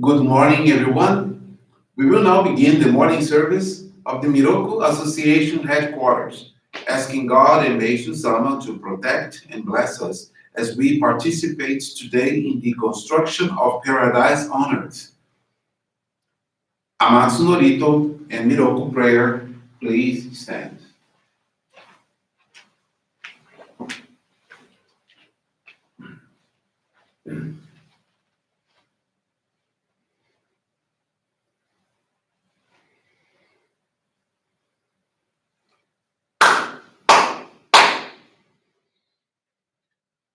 Good morning, everyone. We will now begin the morning service of the Miroku Association headquarters, asking God and Meishu-sama to protect and bless us as we participate today in the construction of paradise on earth. Amatsu-Norito and Miroku Prayer, please stand.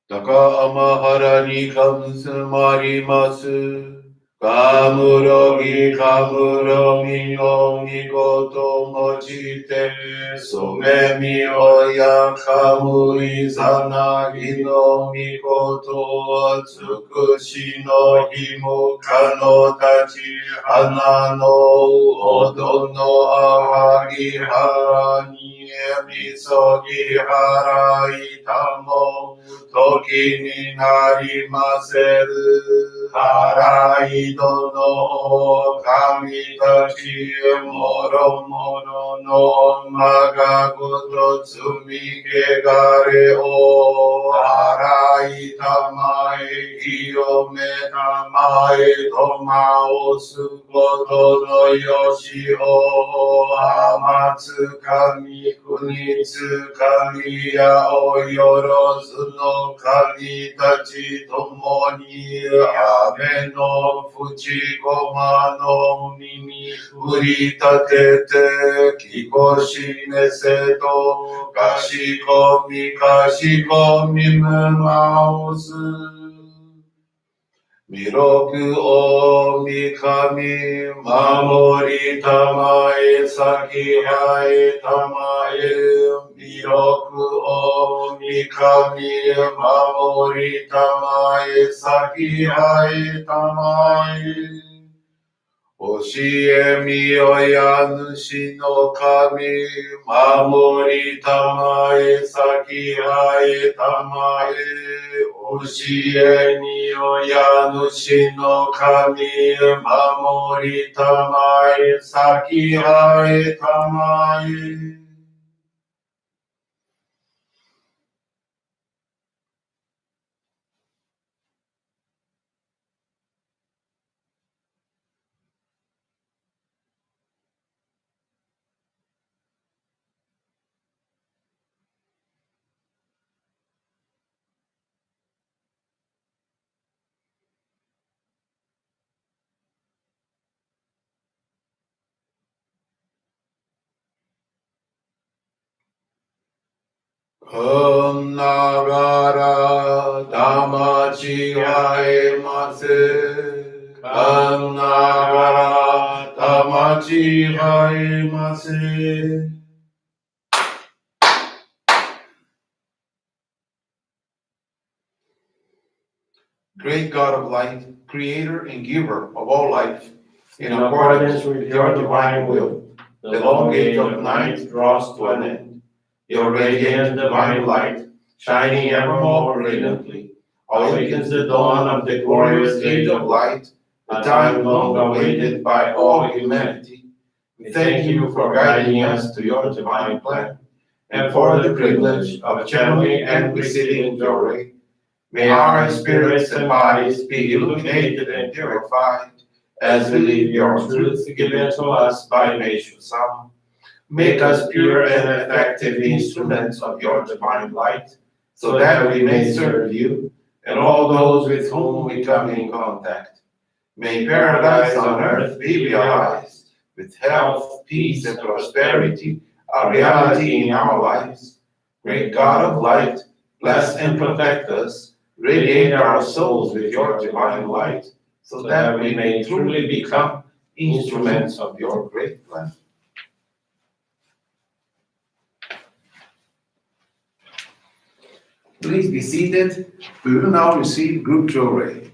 高天原にかむすまります。かむろぎかむろみのみこともちて、そめみおやかむいさなぎのみことつくしのひもかのたち花のおどのあわぎはらにえみそぎはらいたも時になりませる。払いどの神たちもろもろのまがごと積み汚れを払いたまえ清めたまえとまおすことのよしを天つかみ国つかみやおよろずの神たちともに雨の淵駒の耳振り立ててきこしめせとかしこみむまおす弥勒を見神守りたまえ先はえたまえ弥勒を見神守りたまえ先はえたまえ教えみよや主の神、守りたまえ、先はえたまえ。教えみよや主の神、守りたまえ、先はえたまえ。こんながら騙ちがえませ。こんながら騙ちがえませ。Great God of light, creator and giver of all life, in accordance with your divine will, the long age of night draws to an end. Your radiant divine light, shining ever more brilliantly, awakens the dawn of the glorious age of light, the time long awaited by all humanity. We thank you for guiding us to your divine plan, and for the privilege of channeling and receiving Johrei. May our spirits and bodies be illuminated and purified as we live your truth given to us by Meishu-sama. Make us pure and effective instruments of your divine light, so that we may serve you and all those with whom we come in contact. May paradise on earth be realized, with health, peace, and prosperity, a reality in our lives. Great God of light, bless and protect us, radiate our souls with your divine light, so that we may truly become instruments of your great plan. Please be seated. We will now receive group Johrei.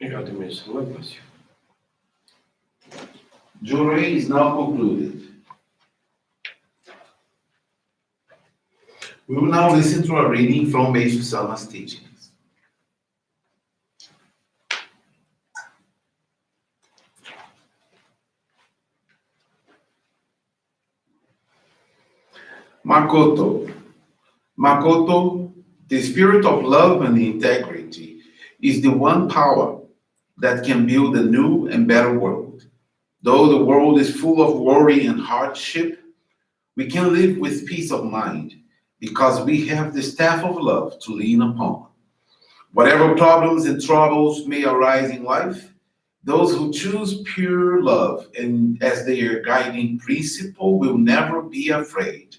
Obrigado, Meishu-sama. Johrei is now concluded. We will now listen to a reading from Meishu-sama's teachings. Makoto. Makoto, the spirit of love and integrity, is the one power that can build a new and better world. Though the world is full of worry and hardship, we can live with peace of mind because we have the staff of love to lean upon. Whatever problems and troubles may arise in life, those who choose pure love and as their guiding principle will never be afraid.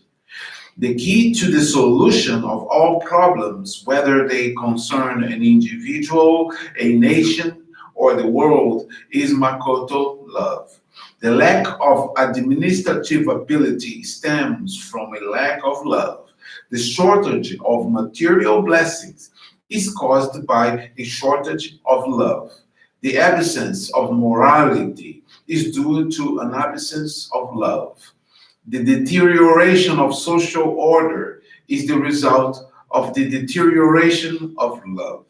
The key to the solution of all problems, whether they concern an individual, a nation, or the world, is Makoto love. The lack of administrative ability stems from a lack of love. The shortage of material blessings is caused by a shortage of love. The absence of morality is due to an absence of love. The deterioration of social order is the result of the deterioration of love.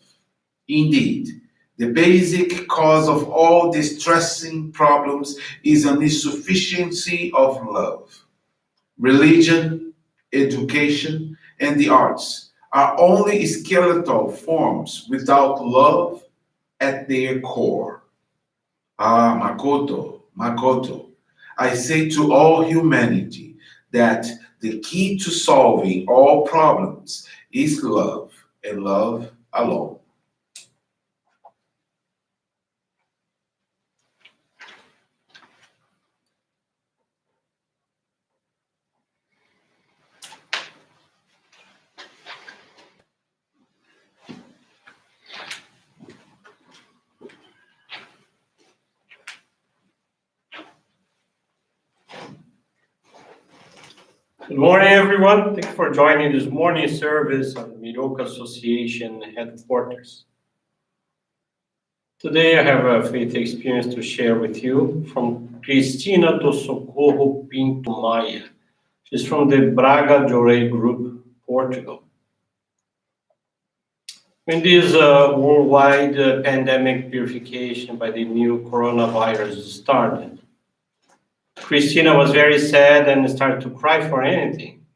Indeed, the basic cause of all distressing problems is an insufficiency of love. Religion, education, and the arts are only skeletal forms without love at their core. Ah, Makoto, Makoto, I say to all humanity that the key to solving all problems is love and love alone. Good morning, everyone. Thank you for joining this morning service of the Miroku Association headquarters. Today, I have a faith experience to share with you from Cristina do Socorro Pinto Maia. She's from the Braga Johrei group, Portugal. When this worldwide pandemic purification by the new coronavirus started, Christina was very sad and started to cry for anything.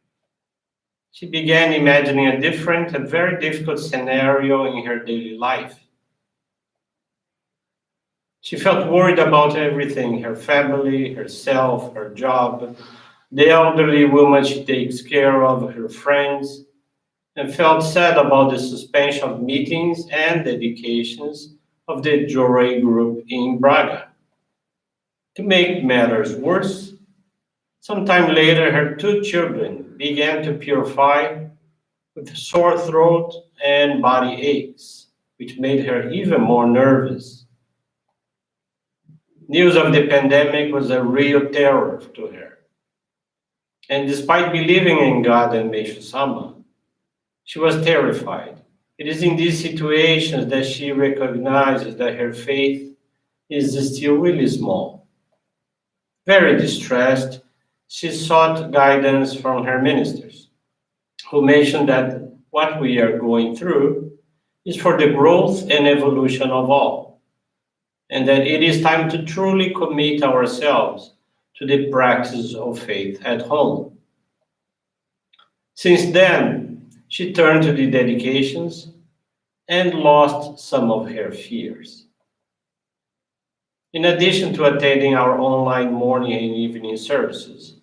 She began imagining a different and very difficult scenario in her daily life. She felt worried about everything, her family, herself, her job, the elderly woman she takes care of, her friends, and felt sad about the suspension of meetings and dedications of the Johrei group in Braga. To make matters worse, sometime later her two children began to purify with sore throat and body aches, which made her even more nervous. News of the pandemic was a real terror to her. And despite believing in God and Meishu-sama, she was terrified. It is in these situations that she recognizes that her faith is still really small. Very distressed, she sought guidance from her ministers, who mentioned that what we are going through is for the growth and evolution of all, and that it is time to truly commit ourselves to the practice of faith at home. Since then, she turned to the dedications and lost some of her fears. In addition to attending our online morning and evening services,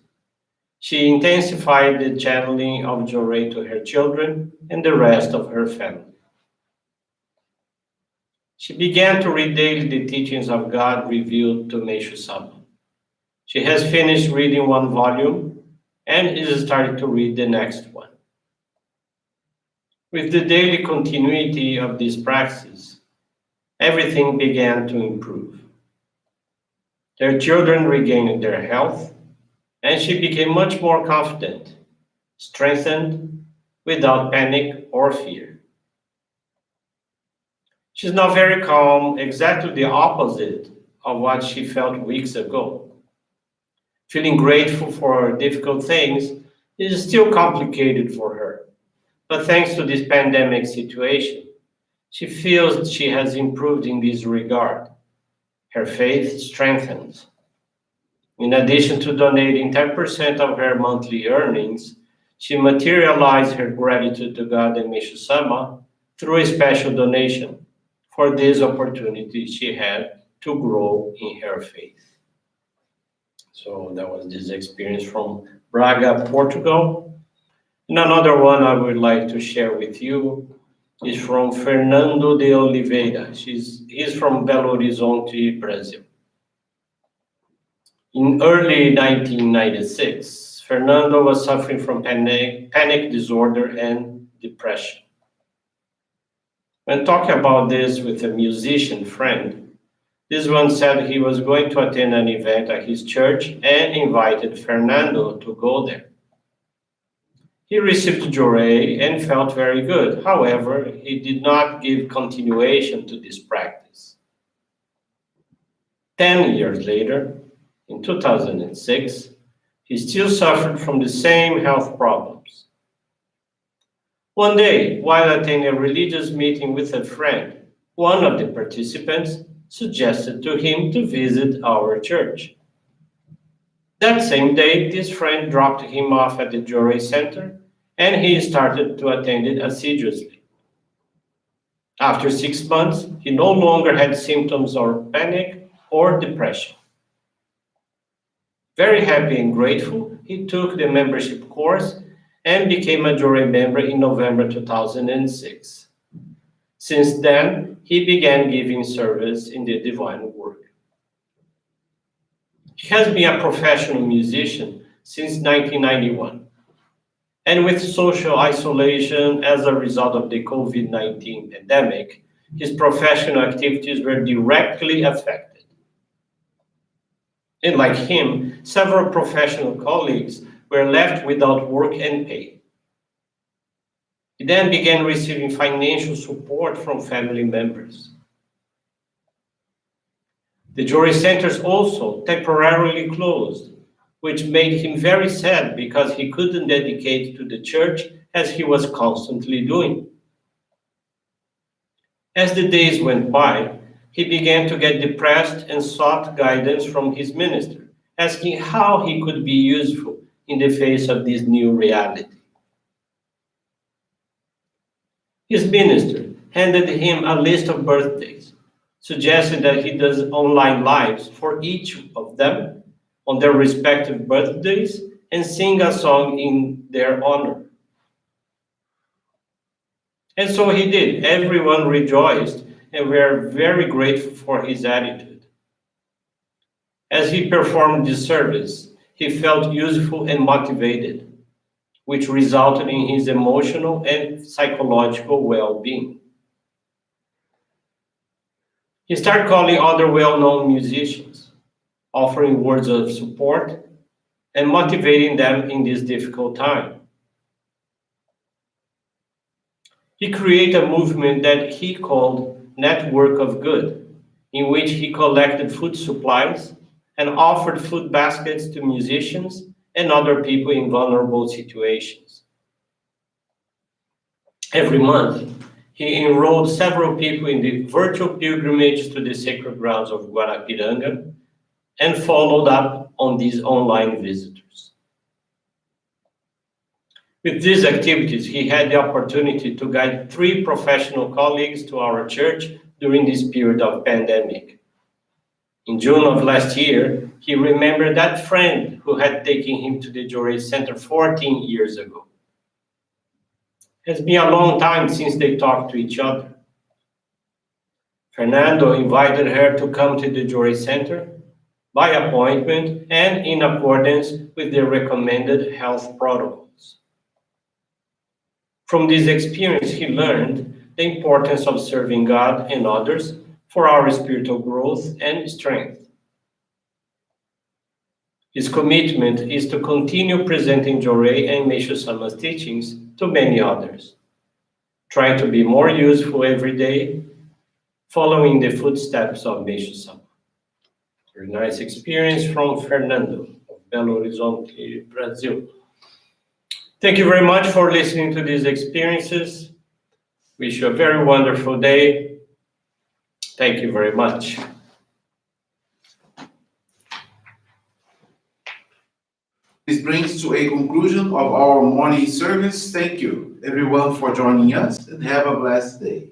she intensified the channeling of Johrei to her children and the rest of her family. She began to read daily the teachings of God revealed to Meishu-sama. She has finished reading one volume and is starting to read the next one. With the daily continuity of this practice, everything began to improve. Their children regained their health, and she became much more confident, strengthened, without panic or fear. She's now very calm, exactly the opposite of what she felt weeks ago. Feeling grateful for difficult things is still complicated for her. But thanks to this pandemic situation, she feels she has improved in this regard. Her faith strengthens. In addition to donating 10% of her monthly earnings, she materialized her gratitude to God and Meishu-sama through a special donation for this opportunity she had to grow in her faith. So that was this experience from Braga, Portugal. And another one I would like to share with you is from Fernando de Oliveira. He's from Belo Horizonte, Brazil. In early 1996, Fernando was suffering from panic disorder and depression. When talking about this with a musician friend, this one said he was going to attend an event at his church and invited Fernando to go there. He received Johrei and felt very good. However, he did not give continuation to this practice. 10 years later, in 2006, he still suffered from the same health problems. One day, while attending a religious meeting with a friend, one of the participants suggested to him to visit our church. That same day, this friend dropped him off at the Johrei Center, and he started to attend it assiduously. After 6 months, he no longer had symptoms of panic or depression. Very happy and grateful, he took the membership course and became a Johrei member in November 2006. Since then, he began giving service in the divine work. He has been a professional musician since 1991. And with social isolation as a result of the COVID-19 pandemic, his professional activities were directly affected. And like him, several professional colleagues were left without work and pay. He then began receiving financial support from family members. The Johrei centers also temporarily closed, which made him very sad because he couldn't dedicate to the church as he was constantly doing. As the days went by, he began to get depressed and sought guidance from his minister, asking how he could be useful in the face of this new reality. His minister handed him a list of birthdays, suggested that he does online lives for each of them on their respective birthdays and sing a song in their honor. And so he did. Everyone rejoiced and were very grateful for his attitude. As he performed this service, he felt useful and motivated, which resulted in his emotional and psychological well-being. He started calling other well-known musicians, offering words of support and motivating them in this difficult time. He created a movement that he called Network of Good, in which he collected food supplies and offered food baskets to musicians and other people in vulnerable situations. Every month, he enrolled several people in the virtual pilgrimage to the sacred grounds of Guarapiranga and followed up on these online visitors. With these activities, he had the opportunity to guide 3 professional colleagues to our church during this period of pandemic. In June of last year, he remembered that friend who had taken him to the Johrei Center 14 years ago. It has been a long time since they talked to each other. Fernando invited her to come to the Johrei Center by appointment and in accordance with the recommended health protocols. From this experience, he learned the importance of serving God and others for our spiritual growth and strength. His commitment is to continue presenting Johrei and Meishu-sama's teachings to many others, trying to be more useful every day following the footsteps of Meishu-sama. Very nice experience from Fernando of Belo Horizonte, Brazil. Thank you very much for listening to these experiences. Wish you a very wonderful day. Thank you very much. This brings to a conclusion of our morning service. Thank you, everyone, for joining us, and have a blessed day.